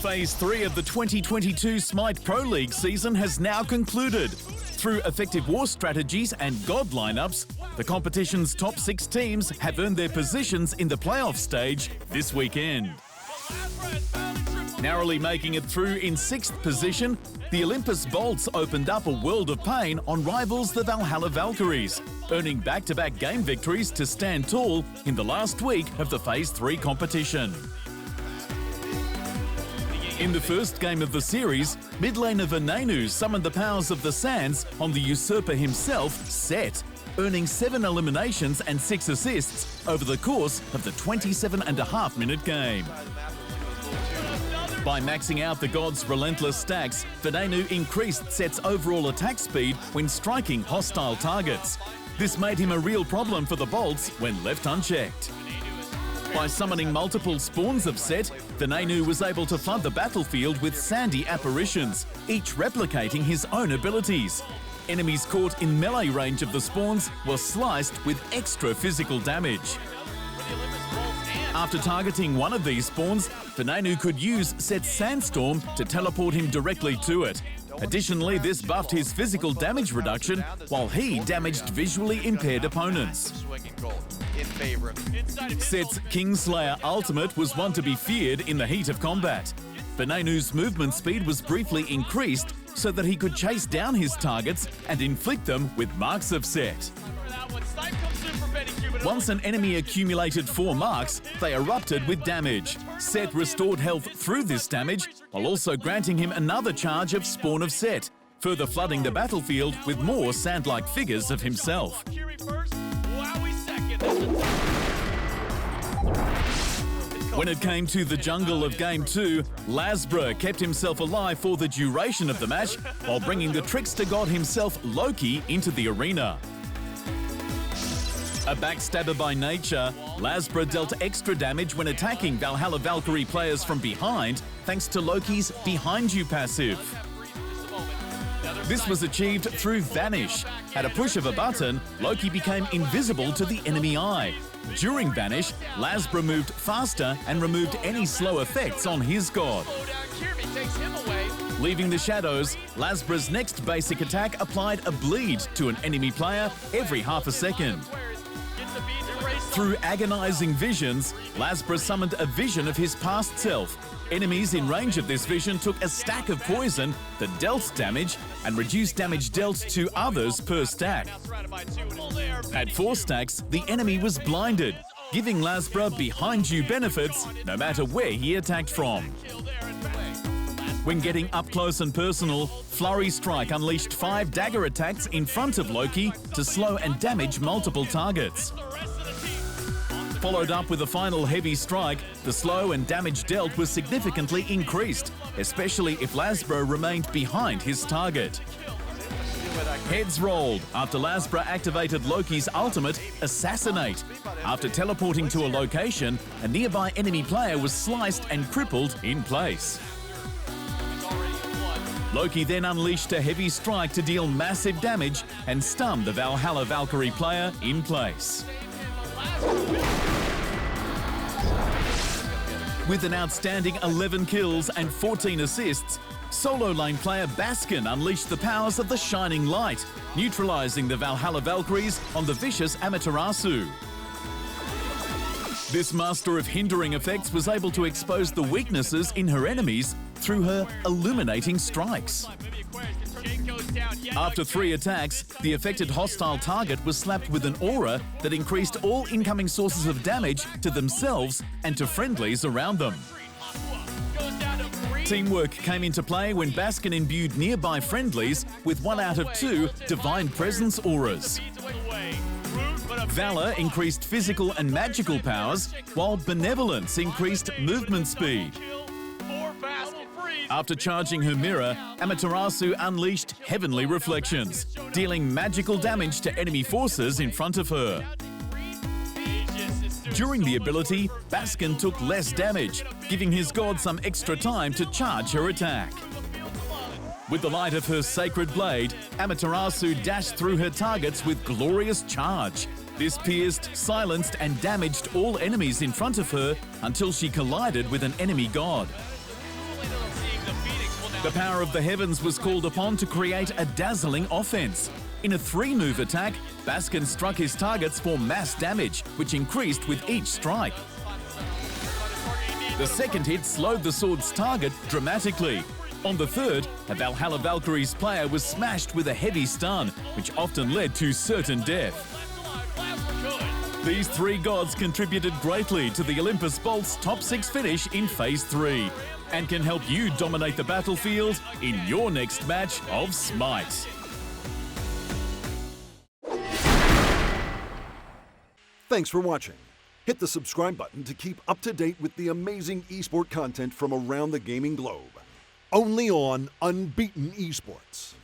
Phase 3 of the 2022 Smite Pro League season has now concluded. Through effective war strategies and God lineups, the competition's top 6 teams have earned their positions in the playoff stage this weekend. Narrowly making it through in 6th position, the Olympus Bolts opened up a world of pain on rivals the Valhalla Valkyries, earning back-to-back game victories to stand tall in the last week of the Phase 3 competition. In the first game of the series, mid laner Venenu summoned the powers of the Sands on the usurper himself, Set, earning 7 eliminations and 6 assists over the course of the 27.5-minute game. By maxing out the god's relentless stacks, Venenu increased Set's overall attack speed when striking hostile targets. This made him a real problem for the Bolts when left unchecked. By summoning multiple spawns of Set, Venenu was able to flood the battlefield with sandy apparitions, each replicating his own abilities. Enemies caught in melee range of the spawns were sliced with extra physical damage. After targeting one of these spawns, Venenu could use Set's Sandstorm to teleport him directly to it. Additionally, this buffed his physical damage reduction, while he damaged visually impaired opponents. Set's Kingslayer ultimate was one to be feared in the heat of combat. Venenu's movement speed was briefly increased so that he could chase down his targets and inflict them with marks of Set. Once an enemy accumulated 4 marks, they erupted with damage. Set restored health through this damage, while also granting him another charge of Spawn of Set, further flooding the battlefield with more sand-like figures of himself. When it came to the jungle of Game 2, Lasbra kept himself alive for the duration of the match, while bringing the trickster god himself, Loki, into the arena. A backstabber by nature, Lasbra dealt extra damage when attacking Valhalla Valkyrie players from behind, thanks to Loki's Behind You passive. This was achieved through Vanish. At a push of a button, Loki became invisible to the enemy eye. During Vanish, Lasbra moved faster and removed any slow effects on his god. Leaving the shadows, Lasbra's next basic attack applied a bleed to an enemy player every half a second. Through agonizing visions, Lasbra summoned a vision of his past self. Enemies in range of this vision took a stack of poison that dealt damage and reduced damage dealt to others per stack. At 4 stacks, the enemy was blinded, giving Lasbra Behind You benefits no matter where he attacked from. When getting up close and personal, Flurry Strike unleashed 5 dagger attacks in front of Loki to slow and damage multiple targets. Followed up with a final heavy strike, the slow and damage dealt was significantly increased, especially if Lasbra remained behind his target. Heads rolled after Lasbra activated Loki's ultimate, Assassinate. After teleporting to a location, a nearby enemy player was sliced and crippled in place. Loki then unleashed a heavy strike to deal massive damage and stun the Valhalla Valkyrie player in place. With an outstanding 11 kills and 14 assists, solo lane player Baskin unleashed the powers of the Shining Light, neutralizing the Valhalla Valkyries on the vicious Amaterasu. This master of hindering effects was able to expose the weaknesses in her enemies through her illuminating strikes. After 3 attacks, the affected hostile target was slapped with an aura that increased all incoming sources of damage to themselves and to friendlies around them. Teamwork came into play when Baskin imbued nearby friendlies with 1 out of 2 Divine Presence auras. Valor increased physical and magical powers, while Benevolence increased movement speed. After charging her mirror, Amaterasu unleashed Heavenly Reflections, dealing magical damage to enemy forces in front of her. During the ability, Baskin took less damage, giving his god some extra time to charge her attack. With the light of her sacred blade, Amaterasu dashed through her targets with glorious charge. This pierced, silenced, and damaged all enemies in front of her until she collided with an enemy god. The power of the heavens was called upon to create a dazzling offense. In a 3-move attack, Baskin struck his targets for mass damage, which increased with each strike. The second hit slowed the sword's target dramatically. On the third, a Valhalla Valkyrie's player was smashed with a heavy stun, which often led to certain death. These 3 gods contributed greatly to the Olympus Bolt's top 6 finish in Phase 3 and can help you dominate the battlefield in your next match of Smite. Thanks for watching. Hit the subscribe button to keep up to date with the amazing esport content from around the gaming globe. Only on Unbeaten Esports.